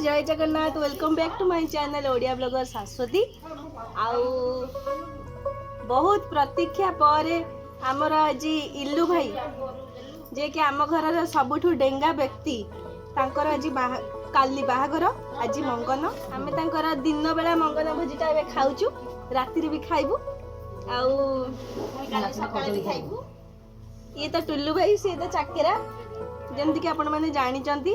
जय Jagannath welcome back to my channel Odia blogger Shashwati. आउ बहुत प्रतीक्षा पर आमर आज इल्लू भाई जे कि आम घर सबुठु डेंगा व्यक्ति तांकर आज काली बाहागर आज मंगन आमे तांकर दिन बेला मंगन भोजीटा ए खाऊचु राति भी खाइबू आउ काली सकाळे भी खाइबू। ये तो टुल्लू भाई सी तो चाकेरा जमती कि आपण माने जानी चंती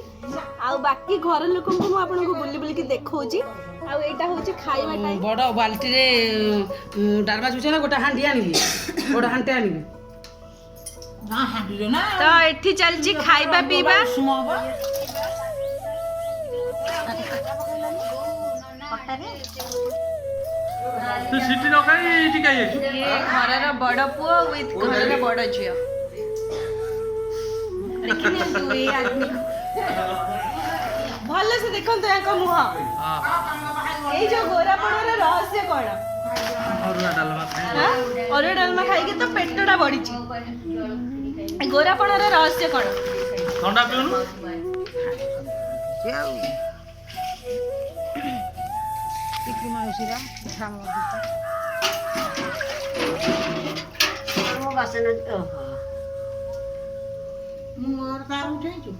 आ बाकी घर लोक को मु आपन को बुली बुली के देखौची आ एटा होची खाइबा टाइम बड़ बाल्टी रे डालमा छुछ ना गोटा हांडी आनिबी बड़ हांटे आनिबी ना हांडी रे ना तो एठी चलची खाइबा पीबा सुमाबा तू सिटी न खाई इटी खाई ये घरर बड़ पुओ विथ घरर बड़ झियो देखिने तू ए आदमी भले से देखन तो याका मुह हां ए जो गोरा पड़र रहस्य कोन और डालमा खाई के तो पेटडा बढ़ी छी गोरा पड़र रहस्य कोन ठंडा पिउनु टिकी माउसीरा खाम मो बासन मोर कार उठैछु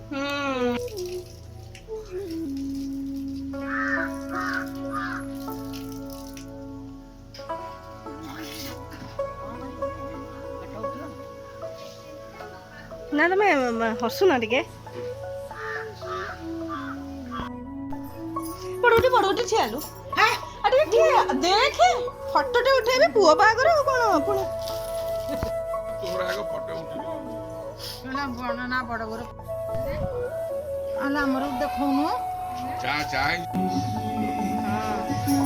ना तमे हसु ना टिके पड़ोटी छियालु हां अरे ठीक देख फोटोटे उठेबे पुओ बागर कोन पुणी तोरा आगे फोटो उठी ना बड़ ना बड़ गोर आला हमर देखौनु चा चा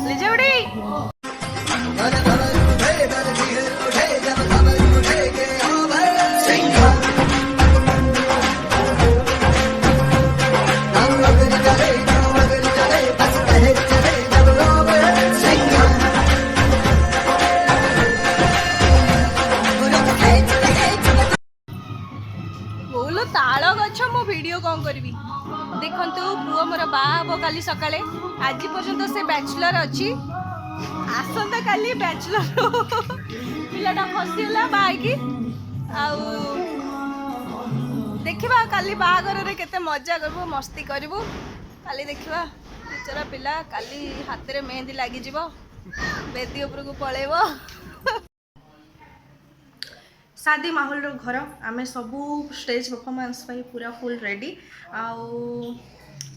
ले जाउडी बोलो ताल गछ मो वीडियो कौन करबी देखंतु पुओ मोर बाहा काली सकाळे आज पर्यंत से बैचलर अच्छी आसंता काली बैचलर पिलाटा फसीला बाइकी आउ देखिबा काली बाहागर रे केते मजा करबो मस्ती करबो काली देखिबा बेचारा पिला काली हाथ रे मेहंदी लागी जिवो बेदी ऊपर को पळेबो शादी माहौल रो घर आमे सबू स्टेज परफॉर्मेंस पाई पूरा फुल रेडी आउ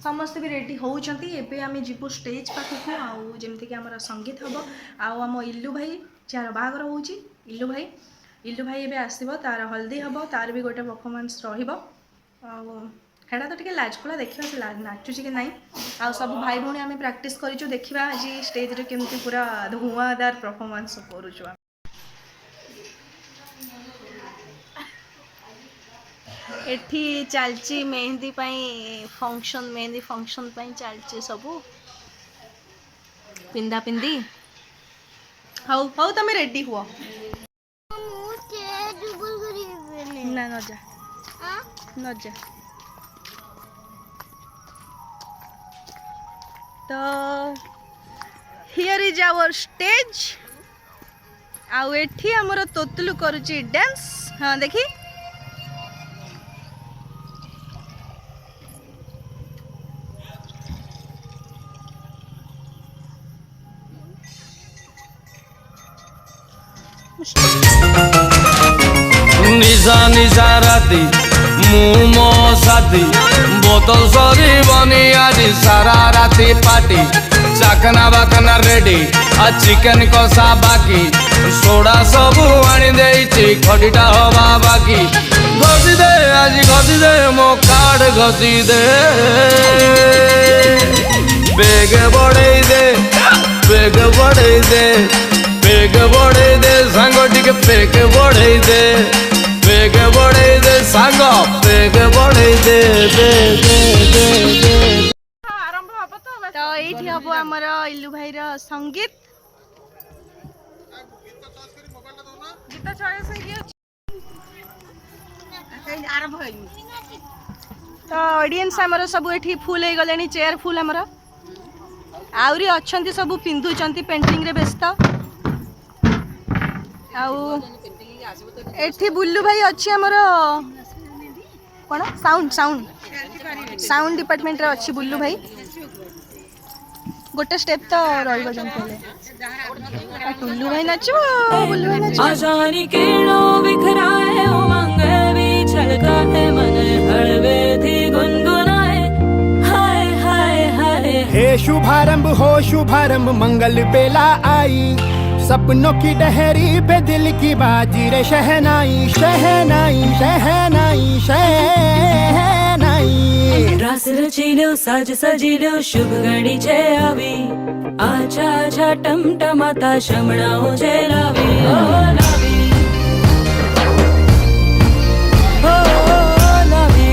समस्त भी रेडी होउचंती एबे आमे जीवो स्टेज पाखु आउ जेमति कि हमर संगीत हबो आउ हम इल्लू भाई जार बागर होउची इल्लू भाई एबे आसीबो तार हल्दी हबो तार भी गोटे परफॉर्मेंस रहिबो आउ हेडा तो टिके लाजकुला देखिबा से नाचुची कि नहीं आउ सब भाई भौणी आमे प्रैक्टिस करिचो देखिबा आज स्टेज रे केमति पूरा धुआंदार परफॉर्मेंस करूचो। एठी चलची मेहंदी पाई फंक्शन मेहंदी फंक्शन पाई चलची सबू पिंदा पिंदी हाउ हाउ तमे रेडी हुआ ना न जा न जा तो हियर इज आवर स्टेज आउ एठी हमर तोतलु करूची डांस हां देखी निशा निशा राती मुँह मो साथी बोतल सरी बनी आज सारा राती पार्टी चाकना बाकना रेडी आ चिकन कषा बाकी सोडा सबू आनी देइची खटीटा हवा बाकी घसी दे आज घसी दे मो कार्ड घसी दे बेग बढ़ई दे बेग बढ़ई दे बेग बढ़ई दे सांग टिके बेग बढ़ई दे बेग बढ़ई दे सांग बेग बढ़ई दे बेग दे आरंभ हबो तो एठी हबो हमर इल्लू भाई रो संगीत गीत चॉइस है आरंभ है तो ऑडियंस आमर सब ये फुल हो गले चेयर फुल आमर आउरी अच्छा सब पिंधुंट पेंटिंग रे व्यस्त एठी बुल्लू भाई अच्छी आमर कौन साउंड साउंड साउंड डिपार्टमेंट रे अच्छी बुल्लू भाई गोटे स्टेप तो रही जमी टुल्लू भाई नाचो बुल्लू भाई नाचो आजानी किरणों बिखराए उमंग भी छलकाए मन हड़वे थी गुनगुनाए हाय हाय हाय हे शुभारंभ मंगल बेला आई सपनों की डहरी पे दिल की बाजी रे शहनाई शहनाई शहनाई शहनाई रास रचिलो साज सजिलो शुभ घड़ी छे आवी आछा आछा टमटमाता शमणाओ जे लावी ओ लावी ओ लावी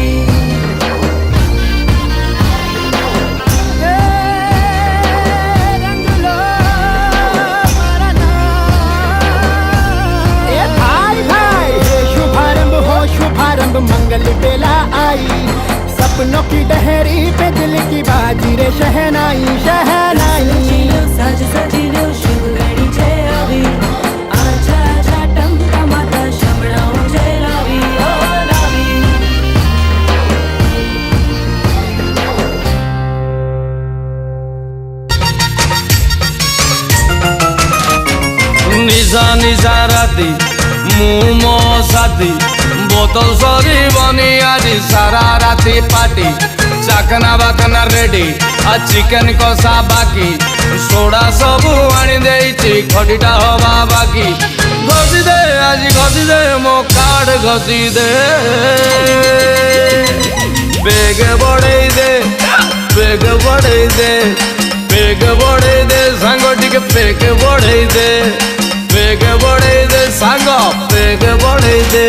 शुभारंभ मंगल बेला आई सपनों की डहरी पे दिल की बाजी रे शहनाई शहनाई रचिलो साज सजिलो शुभ घड़ी छे आवी आछा आछा टमटमाता शमणाओ जे लावी ओ लावी নিশা নিশা রাতি মু মো সাথী বোতল সরিবনি আଜି সারা রাতি পার্টি চাকনা বাকনা রেডি আর চিকেন কষা বাকি সোডা সবু আনি দেইছি খটিটা হবা বাকি ঘষি দে আজি ঘষি দে মো কার্ড ঘষি দে বেগ বড়েই দে বেগ বড়েই দে বেগ বড়েই দে সাঙ্গ টিকে বেগ বড়েই দে বেগ বড়েই দে সাঙ্গ বেগ বড়েই দে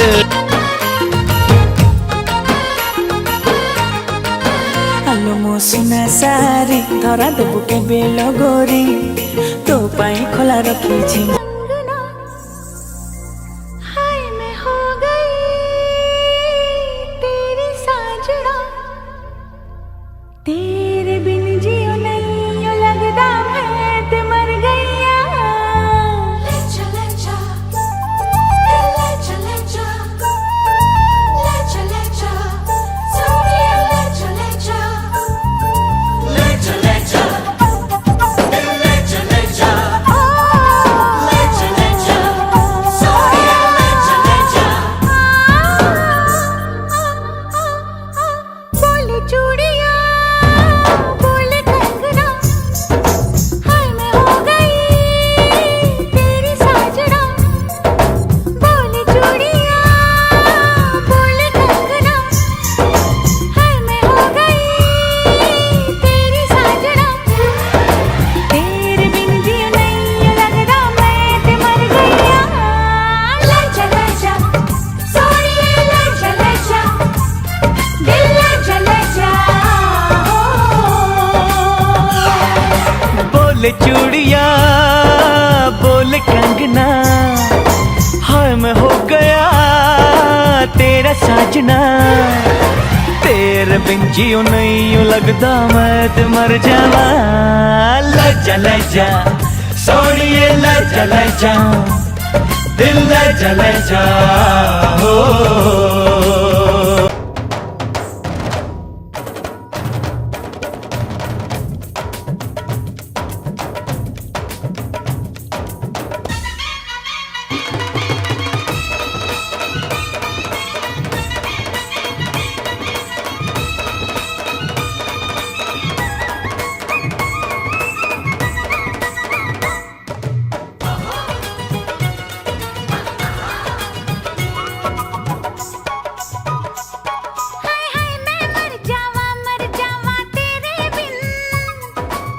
আলো মো সুনা সারি ধরা দেবু কেবে লগরি তো পাই খোলা রখিছি হায় মে হো গই তেরি সাজনা तेरे बिन जियो नहीं लगदा मैं ते मर गईया ले चले जा सोनिया ले चले जा ले चले जा सोनिया ले चले जा बोले चूड़िया बोले कंगना हाय मैं हो गई तेरी साजना बोले चूड़िया बोले कंगना हाय मैं हो गई तेरी साजना तेरे बिन जियो नहीं लगदा मैं ते मर गईया ले चले जा सोनिए ले चले जा दिल ले चले जा बोले चूड़िया बोले कंगना हाय मैं हो गया तेरा साजना तेरे बिन जियो नहीं यूं लगदा मैं ते मर जावा लजा लजा सोनिए लजा लजा दिल लजा लजा हो हाय हाय मैं मर जावा तेरे बिन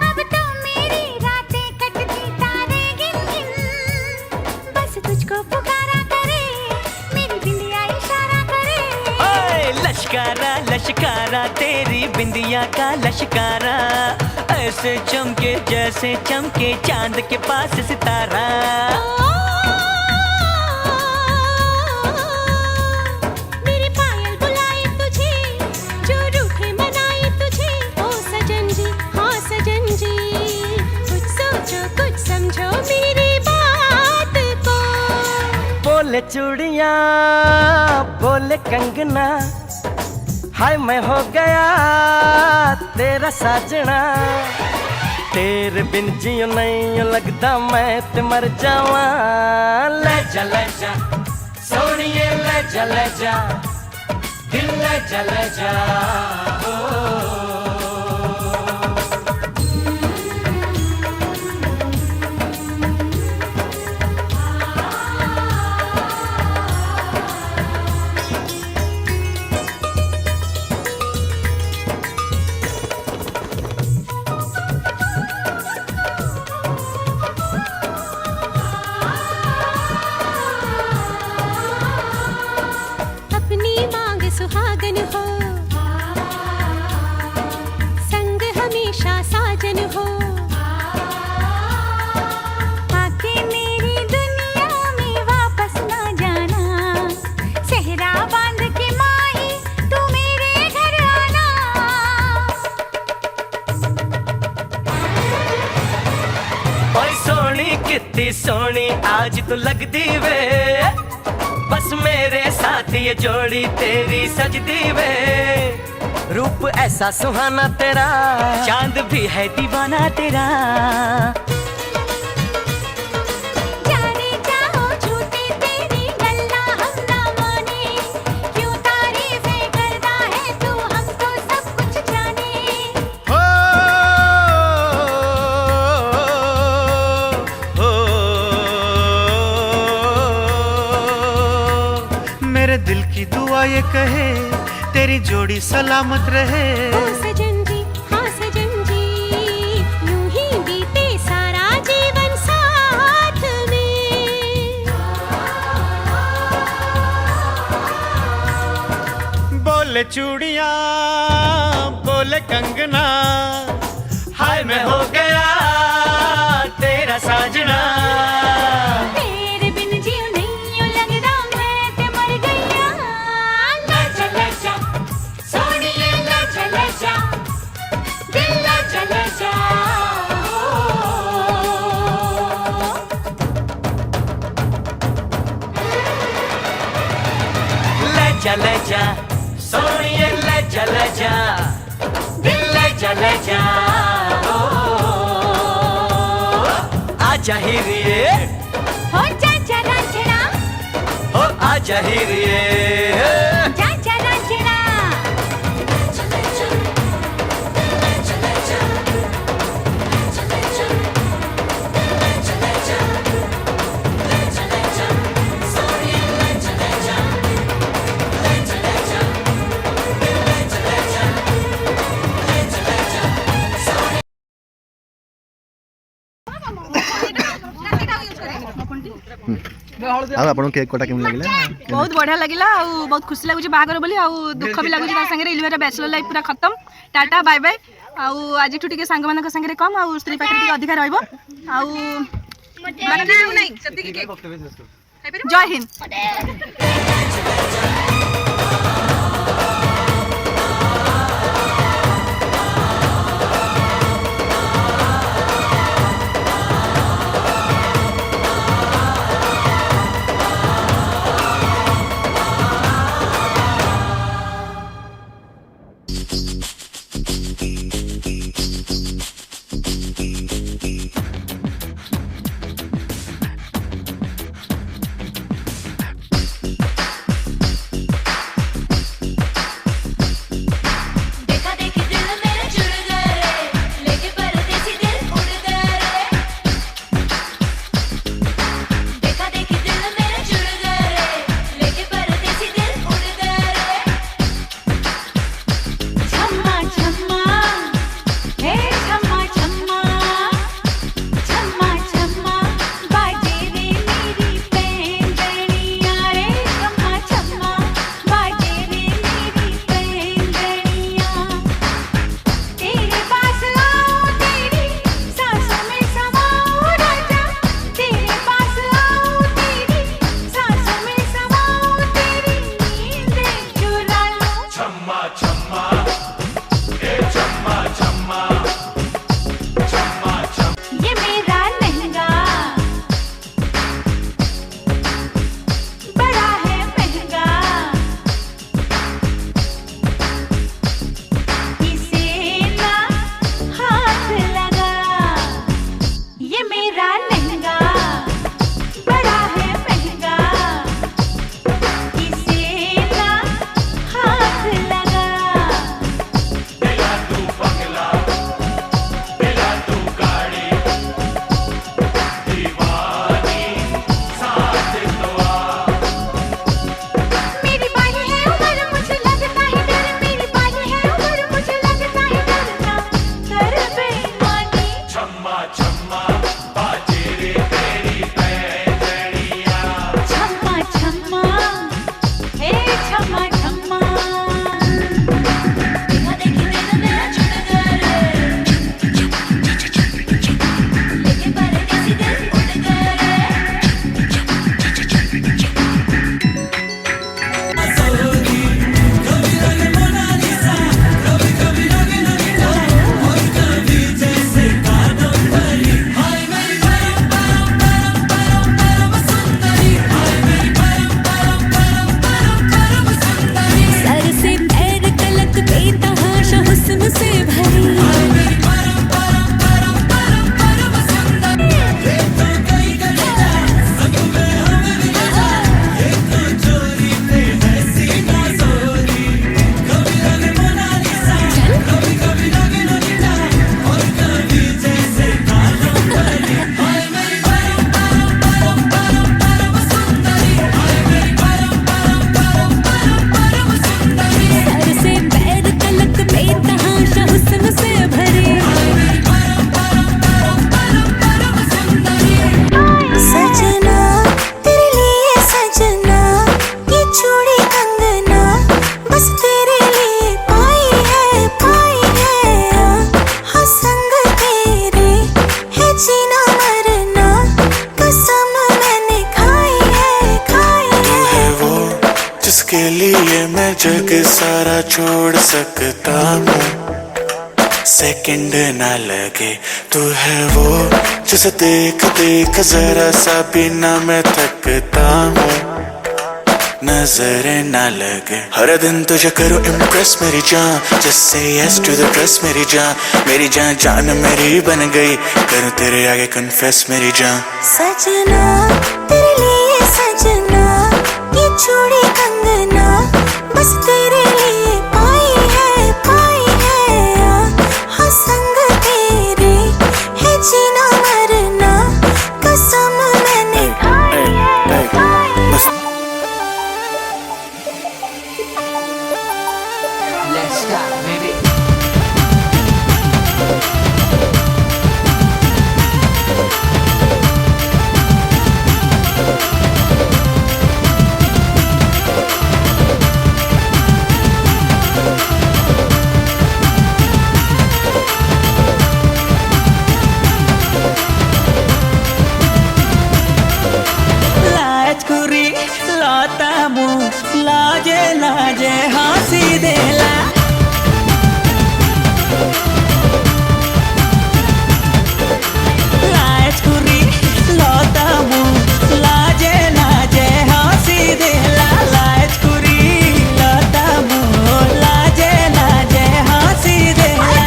अब तो मेरी रातें कटती तारे गिन गिन बस तुझको पुकारा करे मेरी बिंदिया इशारा करे ओए लश्कारा लश्कारा तेरी बिंदिया का लश्कारा ऐसे चमके जैसे चमके चांद के पास सितारा मेरी पायल बुलाए तुझे जो बोले चूड़ियां बोले कंगना, हाय मैं हो गया तेरा साजना। तेरे बिन जियो नहीं लगदा मैं ते मर जावा। ले जा सोनिए ले जा दिल ले जा अपनी मांग सुहागन हो, संग हमेशा साजन हो। आके मेरी दुनिया में वापस ना जाना, सेहरा बांध के माही तू मेरे घर आना। ओए सोनी कितनी सोनी आज तू लगदी वे, बस मेरे साथ ये जोड़ी तेरी सजदी वे। रूप ऐसा सुहाना तेरा, चांद भी है दीवाना तेरा। जाने जाओ झूठी तेरी गल्ला हम ना माने, क्यों तारीफें करता है तू हमको सब कुछ जाने। मेरे दिल की दुआ ये कहे तेरी जोड़ी सलामत रहे। ओ सजन जी हाँ सजन जी, यूं ही बीते सारा जीवन साथ में। बोले चूड़ियां बोले कंगना, हाय मैं हो गया तेरा साजना। तेरे बिन जीव नहीं लगदा मैं ते मर गईया। ले जा सोनिए ले जा दिल ले जा। ले जा सोनिए ले जा दिल ले जा। आजा हीरिए हो जा जा रांझना, हो आजा हीरिए। जा जा रांझना। ଆଉ ଆପଣଙ୍କୁ କେକ୍ କଟା କେମିତି ଲାଗିଲା? बहुत बढ़िया लगिला आ बहुत खुशी लगुच बाहागर बोली आ दुख भी लगुच संगे इलिभर बैचलर लाइफ पूरा खत्म। Tata bye bye. आज टिके सांग मान संगे कम आ स्त्री पाखे टिके अधिका रहइबो आ जय हिंद। जिसके लिए मैं जग सारा छोड़ सकता हूँ, सेकंड ना लगे तू है वो जिसे देख देख जरा सा भी ना मैं थकता हूँ, नजरें ना लगे हर दिन तुझे करूँ इम्प्रेस मेरी जान, just say yes to the dress मेरी जान जान मेरी बन गई, करूँ तेरे आगे confess मेरी जान। सजना तेरे लिए सजना, ये चूड़ी कंगना बस तेरे लिए पाई है हाँ संग तेरे है जीना मरना, कसम मैंने खाई है Let's start, baby. लाजकुरी लातामु लाजे लाजे हंसी देला, लाजकुरी लातामु लाजे लाजे हंसी देला, लाजकुरी लातामु लाजे लाजे हंसी देला।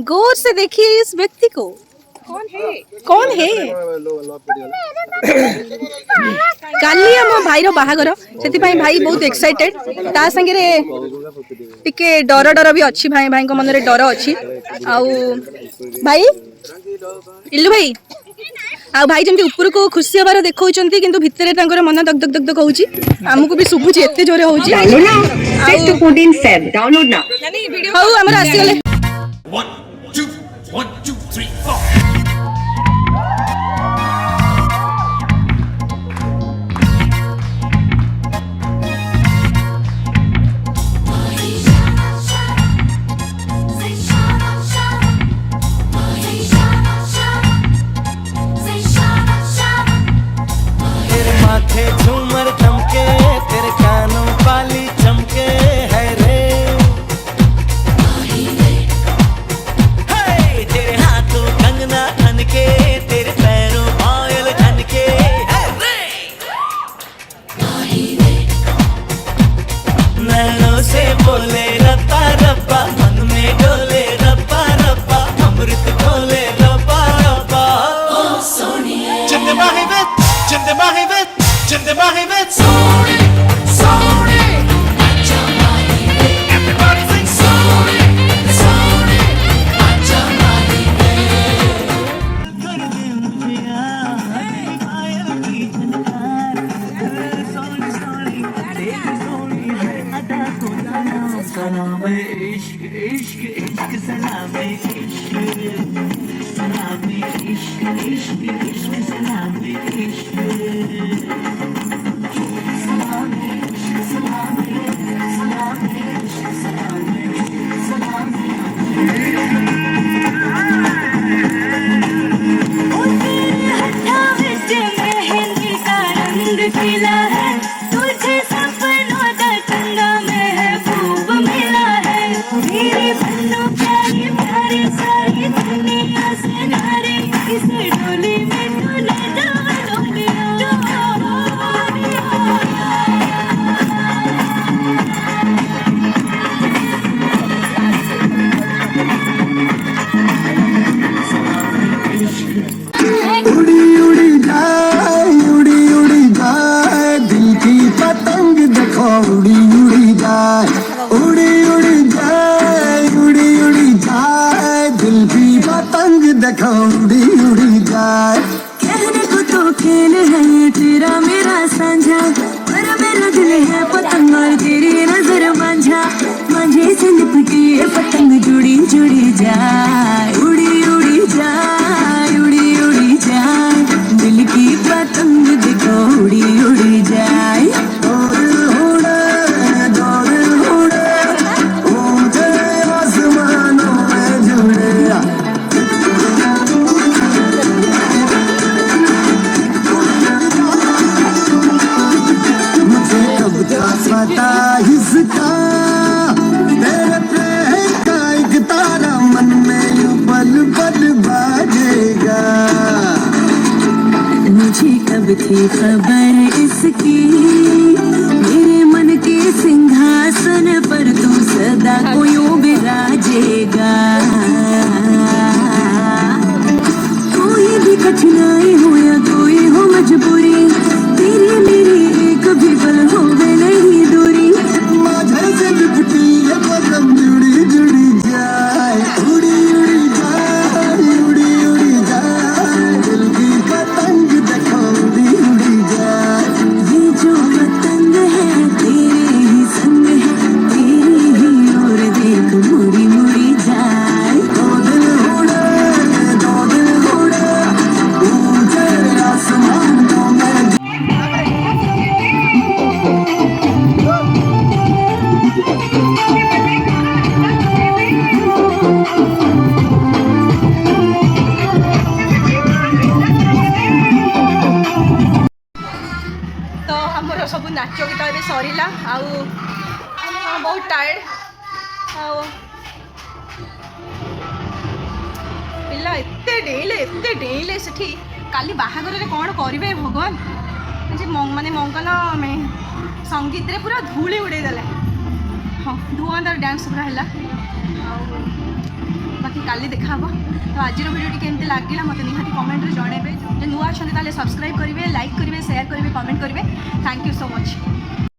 गौर से देखिए इस व्यक्ति को, कौन है काली आम भाईर बाहागर से भाई बहुत एक्साइटेड ता संगे टिके डर डर भी अच्छी भाई भाई मन में डर अच्छी आउ भाई इल्लू भाई आ भाई जमी ऊपर को खुशी हबार देखा कि भितर मन दग दग दग दग होची आमको भी शुभुची एते जोरे होची हाउ हमर आसी गले 1 2 1 2 3 4 माथे झूमर चमके तेरे कानों वाली चमके है रे तेरे हाथों कंगना खनके तेरे पैरों ऑयल खनके है रे नैनों से बोले रब्बा रब्बा मन में डोले रब्बा रब्बा अमृत खोले रब्बा रब्बा चंदे बाहे में sorry sorry acha mahi everybody sing sorry sorry acha mahi कर दे मुझे आयल की झनकार sorry sorry sorry अदा को जाना सलाम इश्क इश्क इश्क सलाम इश्क सलाम इश्क इश्क इश्क सलाम इश्क खिला है तुझे सपनों का चंदा महबूब मिला है मेरी बन्नों प्यारी प्यारी सारी दुनिया से नारे इस डोली में तूने डालो लिया उड़ी उड़ी जाए उड़ी उड़ी जाए दिल की पतंग देखो उड़ी उड़ी जाए उड़ी उड़ी जाए उड़ी उड़ी जाए दिल की पतंग देखो उड़ी उड़ी जाए कहने को तो खेल है ये तेरा मेरा साझा पर मेरा दिल है पतंग और तेरी नजर मांझा मांझे से लिपटी ये पतंग जुड़ी जुड़ी जाए उड़ी उड़ी जाए उड़ी उड़ी जाए दिल की पतंग देखो उड़ी उड़ी जाए दौड़ उड़े ऊंचे आसमानों में जुड़े मुझे कब तक पता इसका तेरे प्रेम का एक तारा मन में यूं पल पल बाजेगा मुझे कब थी खबर इसकी मेरे मन के सिंहासन पर तू सदा को यूं विराजेगा कोई भी कठिनाई हो या कोई हो मजबूरी तेरी मेरी एक भी पल हो गए नहीं दूरी माझे से लिपटी ये पतंग जुड़ी जुड़ी जाए उड़ी उड़ी जाए उड़ी उड़ी जाए दिल की पतंग देखो उड़ी उड़ी जाए ये जो पतंग है तेरे ही संग है तेरी ही ओर देख मुड़ी मुड़ी जाए दो दिल उड़े ऊंचे आसमानों में तो हमर सब नाच गीत ए सरला आउ बहुत टायर्ड आउ पिला एते डेले सेठी काली बाहागर कौन करेंगे भगवान जे माने मंगल में संगीत रे पूरा धूली उड़े देले हाँ धुआंधार डांस पूरा है बाकी काली देखा तो आज वीडियो केमती लगे मत निहाती कमेंट रे जनइबे जो नुआ अच्छा सब्सक्राइब करेंगे लाइक करेंगे शेयर करेंगे कमेंट करेंगे थैंक यू सो मच।